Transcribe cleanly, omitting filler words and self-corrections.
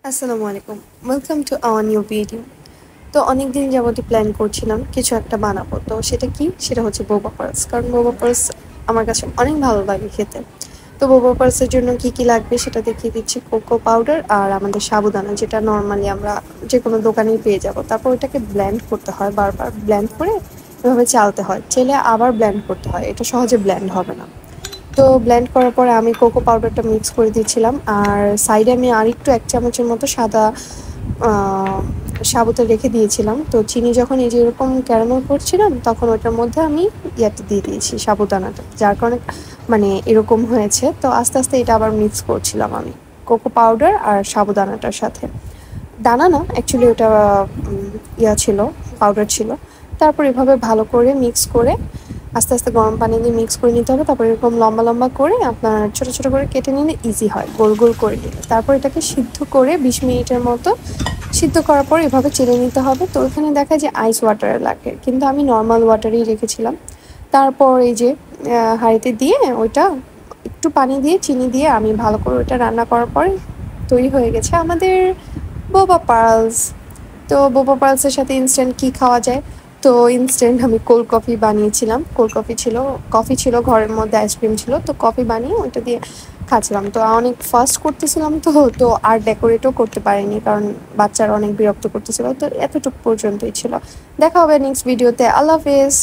আসসালামু আলাইকুম। Welcome to our new video. তো অনেকদিন যাবতই প্ল্যান করছিলাম কিছু একটা বানাবো। তো সেটা কি? সেটা হচ্ছে বোবা পার্লস। কারণ বোবা পার্লস আমার কাছে অনেক ভালো লাগে খেতে। তো বোবা পার্লসের জন্য কি লাগবে সেটা দেখিয়ে দিচ্ছি। কোকো পাউডার আর আমাদের সাবুদানা, যেটা নরমালি আমরা যেকোনো দোকানেই পেয়ে যাবো। তারপর ওটাকে ব্লেন্ড করতে হয়, বারবার ব্লেন্ড করে এভাবে চালতে হয়। চেলে আবার ব্লেন্ড করতে হয়। এটা সহজে ব্লেন্ড হবে না। তো ব্লেন্ড করার পরে আমি কোকো পাউডারটা মিক্স করে দিয়েছিলাম, আর সাইডে আমি আরেকটু 1 চামচের মতো সাদা সাবুতে রেখে দিয়েছিলাম। তো চিনি যখন এই যে এরকম ক্যারামেল করছিলাম, তখন ওটার মধ্যে আমি ইয়াটা দিয়ে দিয়েছি, সাবুদানাটা, যার কারণে মানে এরকম হয়েছে। তো আস্তে আস্তে এটা আবার মিক্স করছিলাম আমি কোকো পাউডার আর সাবুদানাটার সাথে। দানা না, অ্যাকচুয়ালি ওটা ইয়া ছিল, পাউডার ছিল। তারপর এভাবে ভালো করে মিক্স করে আস্তে আস্তে গরম পানি দিয়ে মিক্স করে নিতে হবে। তারপর এরকম লম্বা লম্বা করে আপনার ছোট ছোট করে কেটে নিলে ইজি হয়, গোল গোল করে নিলে। তারপর এটাকে সিদ্ধ করে 20 মিনিটের মতো সিদ্ধ করার পর এভাবে চেলে নিতে হবে। তো ওখানে দেখা যায় আইস ওয়াটার লাগে, কিন্তু আমি নর্মাল ওয়াটারেই রেখেছিলাম। তারপর এই যে হাঁড়িতে দিয়ে ওইটা একটু পানি দিয়ে চিনি দিয়ে আমি ভালো করে ওইটা রান্না করার পরে তৈরি হয়ে গেছে আমাদের বোবা পার্লস। তো বোবা পার্লসের সাথে ইনস্ট্যান্ট কি খাওয়া যায়? তো ইনস্ট্যান্ট আমি কোল্ড কফি বানিয়েছিলাম। কোল্ড কফি ছিল, কফি ছিল ঘরের মধ্যে, আইসক্রিম ছিল। তো কফি বানিয়ে ওইটা দিয়ে খাচ্ছিলাম। তো অনেক ফাস্ট করতেছিলাম, তো তো আর ডেকোরেটও করতে পারিনি, কারণ বাচ্চারা অনেক বিরক্ত করতেছিল। তো এতটুকু পর্যন্তই ছিল। দেখা হবে নেক্সট ভিডিওতে। আল্লাহ হাফেজ।